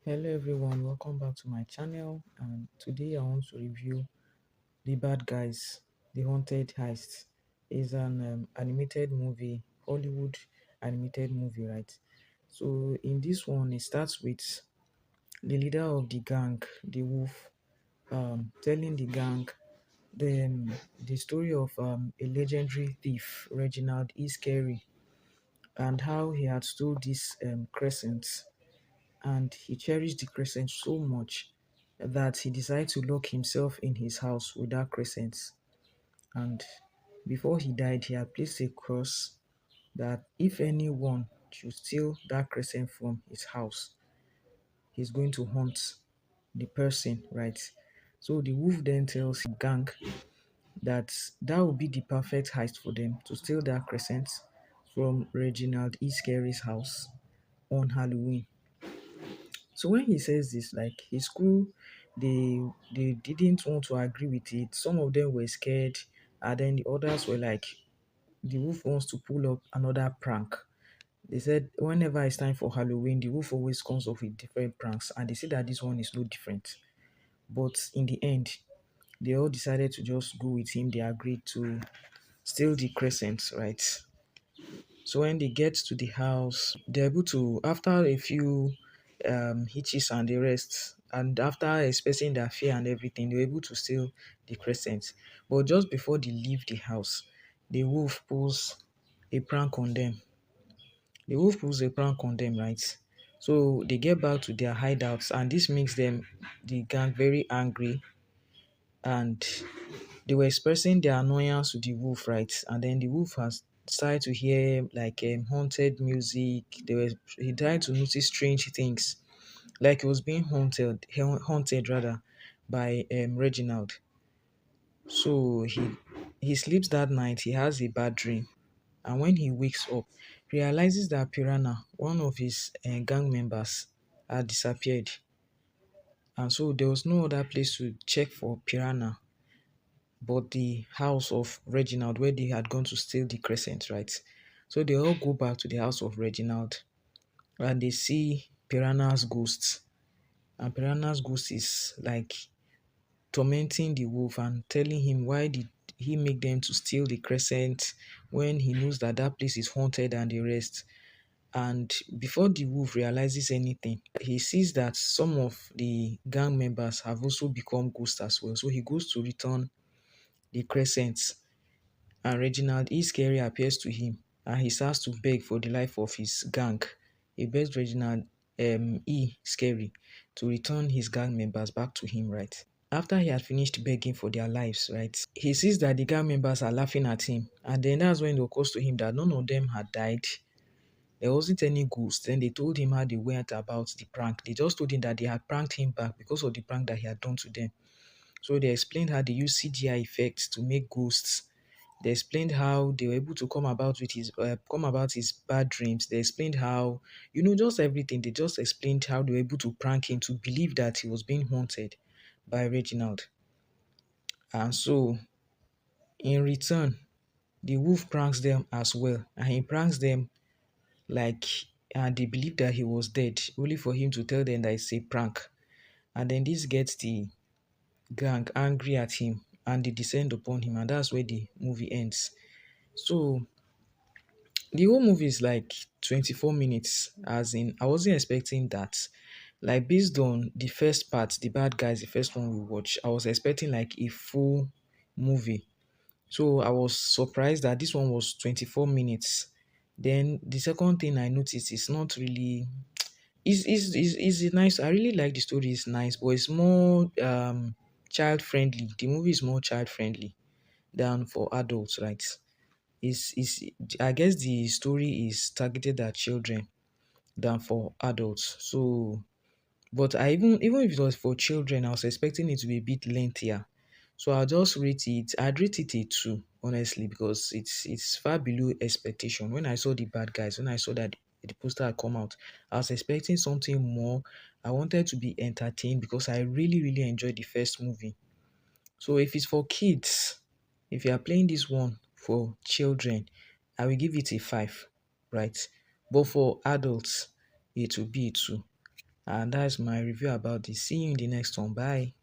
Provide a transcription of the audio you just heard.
Hello everyone, welcome back to my channel, and today I want to review The Bad Guys, The Haunted Heist. It's an animated movie, Hollywood animated movie, right? So in this one, it starts with the leader of the gang, the Wolf, telling the gang the story of a legendary thief, Reginald E. Scary, and how he had stole this crescent, and he cherished the crescent so much that he decided to lock himself in his house with that crescent. And before he died, he had placed a cross that if anyone should steal that crescent from his house, he's going to hunt the person, right? So the wolf then tells the gang that that would be the perfect heist for them to steal that crescent from Reginald E. Scary's house on Halloween. So when he says this, like his crew, they didn't want to agree with it. Some of them were scared, and then the others were like, the wolf wants to pull up another prank. They said whenever it's time for Halloween, the wolf always comes up with different pranks, and they say that this one is no different. But in the end, they all decided to just go with him. They agreed to steal the crescent, right? So when they get to the house, they're able to, after a few hitches and the rest, and after expressing their fear and everything, they're able to steal the crescent. But just before they leave the house, the wolf pulls a prank on them. The wolf pulls a prank on them, right? So they get back to their hideouts, and this makes them, the gang, very angry, and they were expressing their annoyance to the wolf, right? And then the wolf has started to hear like haunted music. He tried to notice strange things, like he was being haunted rather, by Reginald. So he sleeps that night. He has a bad dream, and when he wakes up, realizes that Piranha, one of his gang members, had disappeared, and so there was no other place to check for Piranha but the house of Reginald, where they had gone to steal the crescent, right? So they all go back to the house of Reginald, and they see Piranha's ghost. And Piranha's ghost is like tormenting the wolf and telling him why did he make them to steal the crescent when he knows that that place is haunted and the rest. And before the wolf realizes anything, he sees that some of the gang members have also become ghosts as well. So he goes to return the crescent, and Reginald E. Scary appears to him, and he starts to beg for the life of his gang. He begs Reginald E. Scary to return his gang members back to him, right? After he had finished begging for their lives, right, he sees that the gang members are laughing at him, and then that's when it occurs to him that none of them had died. There wasn't any ghost. Then they told him how they went about the prank. They just told him that they had pranked him back because of the prank that he had done to them. So they explained how they use CGI effects to make ghosts. They explained how they were able to come about his bad dreams. They explained how, just everything. They just explained how they were able to prank him to believe that he was being haunted by Reginald. And so, in return, the wolf pranks them as well, and he pranks them like, and they believe that he was dead, only for him to tell them that it's a prank. And then this gets the gang angry at him, and they descend upon him, and that's where the movie ends. So the whole movie is like 24 minutes, as in, I wasn't expecting that. Like, based on the first part, The Bad Guys, the first one we watched, I was expecting like a full movie. So I was surprised that this one was 24 minutes. Then the second thing I noticed is not really, is nice. I really like the story, it's nice, but it's more child friendly. The movie is more child friendly than for adults, right? Is I guess the story is targeted at children than for adults. So, but I even if it was for children, I was expecting it to be a bit lengthier. So I'll just rate it. I'd rate it a two, honestly, because it's far below expectation. When I saw The Bad Guys, when I saw that the poster had come out, I was expecting something more. I wanted to be entertained because I really, really enjoyed the first movie. So if it's for kids, if you are playing this one for children, I will give it a five, right? But for adults, it will be a two. And that's my review about this. See you in the next one. Bye.